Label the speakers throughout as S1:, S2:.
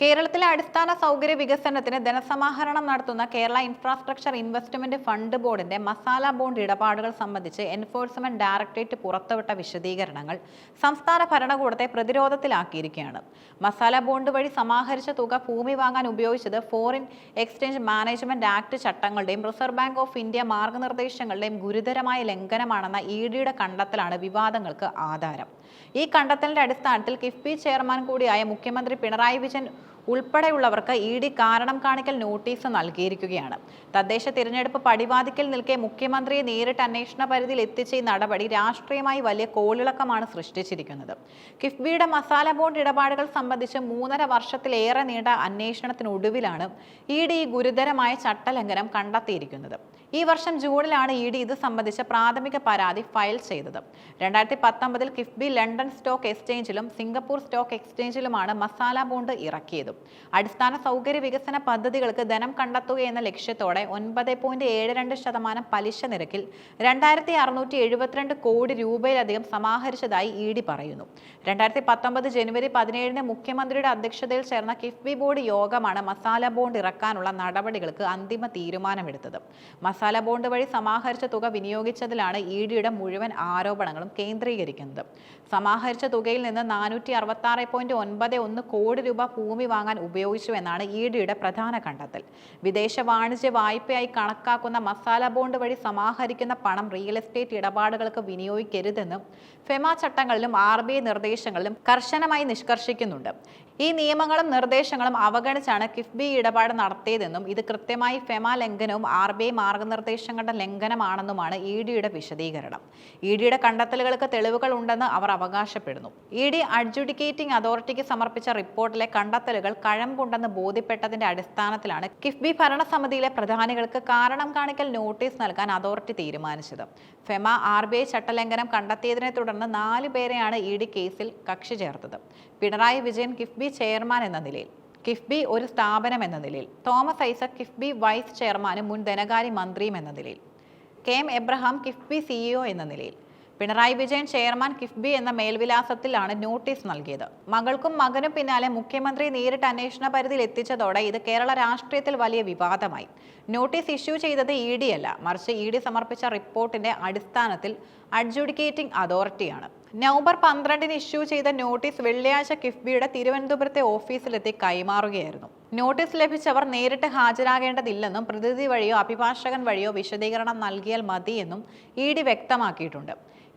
S1: കേരളത്തിലെ അടിസ്ഥാന സൗകര്യ വികസനത്തിന് ധനസമാഹരണം നടത്തുന്ന കേരള ഇൻഫ്രാസ്ട്രക്ചർ ഇൻവെസ്റ്റ്മെന്റ് ഫണ്ട് ബോർഡിന്റെ മസാല ബോണ്ട് ഇടപാടുകൾ സംബന്ധിച്ച് എൻഫോഴ്സ്മെന്റ് ഡയറക്ടറേറ്റ് പുറത്തുവിട്ട വിശദീകരണങ്ങൾ സംസ്ഥാന ഭരണകൂടത്തെ പ്രതിരോധത്തിലാക്കിയിരിക്കുകയാണ്. മസാല ബോണ്ട് വഴി സമാഹരിച്ച തുക ഭൂമി വാങ്ങാൻ ഉപയോഗിച്ചത് ഫോറിൻ എക്സ്ചേഞ്ച് മാനേജ്മെന്റ് ആക്ട് ചട്ടങ്ങളുടെയും റിസർവ് ബാങ്ക് ഓഫ് ഇന്ത്യ മാർഗനിർദ്ദേശങ്ങളുടെയും ഗുരുതരമായ ലംഘനമാണെന്ന ഇഡിയുടെ കണ്ടെത്തലാണ് വിവാദങ്ങൾക്ക് ആധാരം. ഈ കണ്ടെത്തലിന്റെ അടിസ്ഥാനത്തിൽ കിഫ്ബി ചെയർമാൻ കൂടിയായ മുഖ്യമന്ത്രി പിണറായി വിജയൻ ഉൾപ്പെടെയുള്ളവർക്ക് ഇഡി കാരണം കാണിക്കൽ നോട്ടീസ് നൽകിയിരിക്കുകയാണ്. തദ്ദേശ തിരഞ്ഞെടുപ്പ് പടിവാതിക്കൽ നിൽക്കെ മുഖ്യമന്ത്രിയെ നേരിട്ട് അന്വേഷണ പരിധിയിൽ എത്തിച്ച ഈ നടപടി രാഷ്ട്രീയമായി വലിയ കോളിളക്കമാണ് സൃഷ്ടിച്ചിരിക്കുന്നത്. കിഫ്ബിയുടെ മസാല ബോണ്ട് ഇടപാടുകൾ സംബന്ധിച്ച് 3.5 വർഷത്തിലേറെ നീണ്ട അന്വേഷണത്തിനൊടുവിലാണ് ഇഡി ഗുരുതരമായ ചട്ടലംഘനം കണ്ടെത്തിയിരിക്കുന്നത്. ഈ വർഷം ജൂണിലാണ് ഇഡി ഇത് സംബന്ധിച്ച പ്രാഥമിക പരാതി ഫയൽ ചെയ്തത്. 2019 കിഫ്ബി ലണ്ടൻ സ്റ്റോക്ക് എക്സ്ചേഞ്ചിലും സിംഗപ്പൂർ സ്റ്റോക്ക് എക്സ്ചേഞ്ചിലുമാണ് മസാല ബോണ്ട് ഇറക്കിയത്. അടിസ്ഥാന സൗകര്യ വികസന പദ്ധതികൾക്ക് ധനം കണ്ടെത്തുക എന്ന ലക്ഷ്യത്തോടെ 9.72% പലിശ നിരക്കിൽ 2672 കോടി രൂപയിലധികം സമാഹരിച്ചതായി ഇഡി പറയുന്നു. 2019 ജനുവരി 17 മുഖ്യമന്ത്രിയുടെ അധ്യക്ഷതയിൽ ചേർന്ന കിഫ്ബി ബോർഡ് യോഗമാണ് മസാല ബോണ്ട് ഇറക്കാനുള്ള നടപടികൾക്ക് അന്തിമ തീരുമാനമെടുത്തത്. മസാല ബോണ്ട് വഴി സമാഹരിച്ച തുക വിനിയോഗിച്ചതിലാണ് ഇഡിയുടെ മുഴുവൻ ആരോപണങ്ങളും കേന്ദ്രീകരിക്കുന്നത്. സമാഹരിച്ച തുകയിൽ നിന്ന് 466.91 കോടി രൂപ ഭൂമി വാങ്ങാൻ ഉപയോഗിച്ചു എന്നാണ് ഇഡിയുടെ പ്രധാന കണ്ടെത്തൽ. വിദേശ വാണിജ്യ വായ്പയായി കണക്കാക്കുന്ന മസാല ബോണ്ട് വഴി സമാഹരിക്കുന്ന പണം റിയൽ എസ്റ്റേറ്റ് ഇടപാടുകൾക്ക് വിനിയോഗിക്കരുതെന്നും ഫെമ ചട്ടങ്ങളിലും RBI നിർദ്ദേശങ്ങളിലും കർശനമായി നിഷ്കർഷിക്കുന്നുണ്ട്. ഈ നിയമങ്ങളും നിർദ്ദേശങ്ങളും അവഗണിച്ചാണ് കിഫ്ബി ഇടപാട് നടത്തിയതെന്നും ഇത് കൃത്യമായി ഫെമ ലംഘനവും RBI മാർഗനിർദ്ദേശങ്ങളുടെ ലംഘനമാണെന്നുമാണ് ഇഡിയുടെ വിശദീകരണം. ഇഡിയുടെ കണ്ടെത്തലുകൾക്ക് തെളിവുകൾ ഉണ്ടെന്ന് അവർ അവകാശപ്പെടുന്നു. ഇഡി അഡ്ജുഡിക്കേറ്റിംഗ് അതോറിറ്റിക്ക് സമർപ്പിച്ച റിപ്പോർട്ടിലെ കണ്ടെത്തലുകൾ കഴമ്പുണ്ടെന്ന് ബോധ്യപ്പെട്ടതിന്റെ അടിസ്ഥാനത്തിലാണ് കിഫ്ബി ഭരണസമിതിയിലെ പ്രധാനികൾക്ക് കാരണം കാണിക്കൽ നോട്ടീസ് നൽകാൻ അതോറിറ്റി തീരുമാനിച്ചത്. ഫെമ RBI ചട്ടലംഘനം കണ്ടെത്തിയതിനെ തുടർന്ന് 4 പേരെയാണ് ഇഡി കേസിൽ കക്ഷി ചേർത്തത്. പിണറായി വിജയൻ കിഫ്ബി ചെയർമാൻ എന്ന നിലയിൽ, കിഫ്ബി ഒരു സ്ഥാപനം എന്ന നിലയിൽ, തോമസ് ഐസക് കിഫ്ബി വൈസ് ചെയർമാനും മുൻ ധനകാര്യ മന്ത്രിയും എന്ന നിലയിൽ, KM എബ്രഹാം കിഫ്ബി CEO എന്ന നിലയിൽ, പിണറായി വിജയൻ ചെയർമാൻ കിഫ്ബി എന്ന മേൽവിലാസത്തിലാണ് നോട്ടീസ് നൽകിയത്. മകൾക്കും മകനും പിന്നാലെ മുഖ്യമന്ത്രി നേരിട്ട് അന്വേഷണ പരിധിയിൽ എത്തിച്ചതോടെ ഇത് കേരള രാഷ്ട്രീയത്തിൽ വലിയ വിവാദമായി. നോട്ടീസ് ഇഷ്യൂ ചെയ്തത് ഇഡി അല്ല, മറിച്ച് ഇഡി സമർപ്പിച്ച റിപ്പോർട്ടിന്റെ അടിസ്ഥാനത്തിൽ അഡ്ജുഡിക്കേറ്റിംഗ് അതോറിറ്റിയാണ്. നവംബർ 12 ഇഷ്യൂ ചെയ്ത നോട്ടീസ് വെള്ളിയാഴ്ച കിഫ്ബിയുടെ തിരുവനന്തപുരത്തെ ഓഫീസിലെത്തി കൈമാറുകയായിരുന്നു. നോട്ടീസ് ലഭിച്ചവർ നേരിട്ട് ഹാജരാകേണ്ടതില്ലെന്നും പ്രതിനിധി വഴിയോ അഭിഭാഷകൻ വഴിയോ വിശദീകരണം നൽകിയാൽ മതിയെന്നും ഇഡി വ്യക്തമാക്കിയിട്ടുണ്ട്.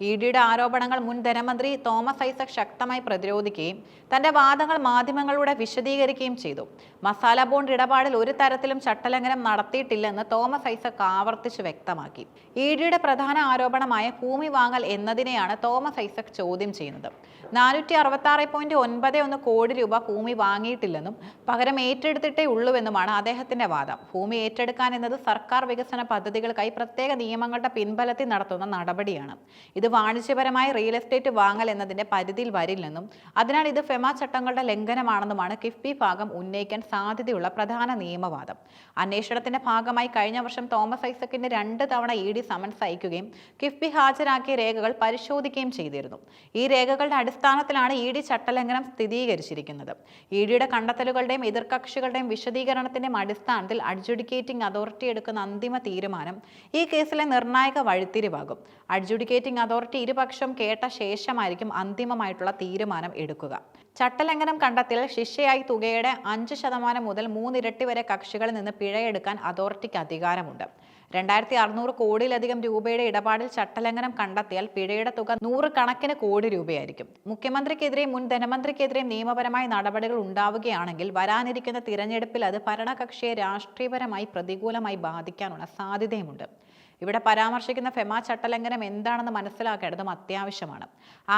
S1: ഇഡിയുടെ ആരോപണങ്ങൾ മുൻ ധനമന്ത്രി തോമസ് ഐസക് ശക്തമായി പ്രതിരോധിക്കുകയും തന്റെ വാദങ്ങൾ മാധ്യമങ്ങളിലൂടെ വിശദീകരിക്കുകയും ചെയ്തു. മസാല ബോണ്ട് ഇടപാടിൽ ഒരു തരത്തിലും ചട്ടലംഘനം നടത്തിയിട്ടില്ലെന്ന് തോമസ് ഐസക് ആവർത്തിച്ച് വ്യക്തമാക്കി. ഇഡിയുടെ പ്രധാന ആരോപണമായ ഭൂമി വാങ്ങൽ എന്നതിനെയാണ് തോമസ് ഐസക് ചോദ്യം ചെയ്യുന്നത്. 466.91 കോടി രൂപ ഭൂമി വാങ്ങിയിട്ടില്ലെന്നും പകരം ഏറ്റെടുത്തിട്ടേ ഉള്ളൂവെന്നുമാണ് അദ്ദേഹത്തിന്റെ വാദം. ഭൂമി ഏറ്റെടുക്കാൻ എന്നത് സർക്കാർ വികസന പദ്ധതികൾക്കായി പ്രത്യേക നിയമങ്ങളുടെ പിൻബലത്തിൽ നടത്തുന്ന നടപടിയാണ്. ഇത് വാണിജ്യപരമായ റിയൽ എസ്റ്റേറ്റ് വാങ്ങൽ എന്നതിന്റെ പരിധിയിൽ വരില്ലെന്നും അതിനാൽ ഇത് ഫെമ ചട്ടങ്ങളുടെ ലംഘനമാണെന്നുമാണ് കിഫ്ബി ഭാഗം ഉന്നയിക്കാൻ സാധ്യതയുള്ള പ്രധാന നിയമവാദം. അന്വേഷണത്തിന്റെ ഭാഗമായി കഴിഞ്ഞ വർഷം തോമസ് ഐസക്കിന്റെ 2 തവണ ഇഡി സമൻസ് അയക്കുകയും കിഫ്ബി ഹാജരാക്കിയ രേഖകൾ പരിശോധിക്കുകയും ചെയ്തിരുന്നു. ഈ രേഖകളുടെ അടിസ്ഥാനത്തിലാണ് ഇഡി ചട്ടലംഘനം സ്ഥിരീകരിച്ചിരിക്കുന്നത്. ഇഡിയുടെ കണ്ടെത്തലുകളുടെയും എതിർകക്ഷികളുടെയും വിശദീകരണത്തിന്റെയും അടിസ്ഥാനത്തിൽ അഡ്ജുഡിക്കേറ്റിംഗ് അതോറിറ്റി എടുക്കുന്ന അന്തിമ തീരുമാനം ഈ കേസിലെ നിർണായക വഴിത്തിരിവാകും. അഡ്ജുഡിക്കേറ്റിംഗ് അതോറിറ്റി ഇരുപക്ഷം കേട്ട ശേഷമായിരിക്കും അന്തിമമായിട്ടുള്ള തീരുമാനം എടുക്കുക. ചട്ടലംഘനം കണ്ടെത്തിയാൽ ശിക്ഷയായി തുകയുടെ 5% മുതൽ 3 ഇരട്ടി വരെ കക്ഷികളിൽ നിന്ന് പിഴയെടുക്കാൻ അതോറിറ്റിക്ക് അധികാരമുണ്ട്. 2600 കോടിയിലധികം രൂപയുടെ ഇടപാടിൽ ചട്ടലംഘനം കണ്ടെത്തിയാൽ പിഴയുടെ തുക 100 കണക്കിന് കോടി രൂപയായിരിക്കും. മുഖ്യമന്ത്രിക്കെതിരെയും മുൻ ധനമന്ത്രിക്കെതിരെയും നിയമപരമായ നടപടികൾ ഉണ്ടാവുകയാണെങ്കിൽ വരാനിരിക്കുന്ന തിരഞ്ഞെടുപ്പിൽ അത് ഭരണകക്ഷിയെ രാഷ്ട്രീയപരമായി പ്രതികൂലമായി ബാധിക്കാനുള്ള സാധ്യതയുമുണ്ട്. ഇവിടെ പരാമർശിക്കുന്ന ഫെമ ചട്ടലംഘനം എന്താണെന്ന് മനസ്സിലാക്കേണ്ടതും അത്യാവശ്യമാണ്.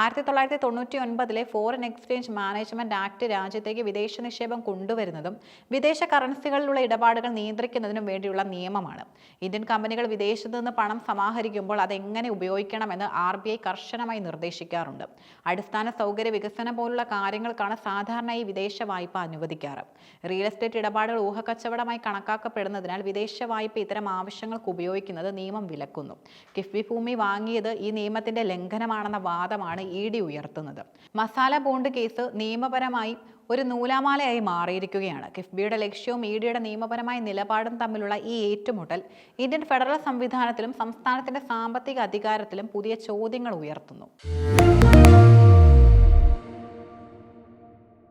S1: 1999 ഫോറിൻ എക്സ്ചേഞ്ച് മാനേജ്മെന്റ് ആക്ട് രാജ്യത്തേക്ക് വിദേശ നിക്ഷേപം കൊണ്ടുവരുന്നതും വിദേശ കറൻസികളിലുള്ള ഇടപാടുകൾ നിയന്ത്രിക്കുന്നതിനും വേണ്ടിയുള്ള നിയമമാണ്. ഇന്ത്യൻ കമ്പനികൾ വിദേശത്ത് നിന്ന് പണം സമാഹരിക്കുമ്പോൾ അതെങ്ങനെ ഉപയോഗിക്കണമെന്ന് RBI കർശനമായി നിർദ്ദേശിക്കാറുണ്ട്. അടിസ്ഥാന സൗകര്യ വികസനം പോലുള്ള കാര്യങ്ങൾക്കാണ് സാധാരണയായി വിദേശ വായ്പ അനുവദിക്കാറ്. റിയൽ എസ്റ്റേറ്റ് ഇടപാടുകൾ ഊഹക്കച്ചവടമായി കണക്കാക്കപ്പെടുന്നതിനാൽ വിദേശ വായ്പ ഇത്തരം ആവശ്യങ്ങൾക്ക് ഉപയോഗിക്കുന്നത് നിയമം വിലക്കുന്നു. കിഫ്ബി ഭൂമി വാങ്ങിയത് ഈ നിയമത്തിന്റെ ലംഘനമാണെന്ന വാദമാണ് ഇഡി ഉയർത്തുന്നത്. മസാല ബോണ്ട് കേസ് നിയമപരമായി ഒരു നൂലാമാലയായി മാറിയിരിക്കുകയാണ്. കിഫ്ബിയുടെ ലക്ഷ്യവും ഇഡിയുടെ നിയമപരമായ നിലപാടും തമ്മിലുള്ള ഈ ഏറ്റുമുട്ടൽ ഇന്ത്യൻ ഫെഡറൽ സംവിധാനത്തിലും സംസ്ഥാനത്തിന്റെ സാമ്പത്തിക അധികാരത്തിലും പുതിയ ചോദ്യങ്ങൾ ഉയർത്തുന്നു.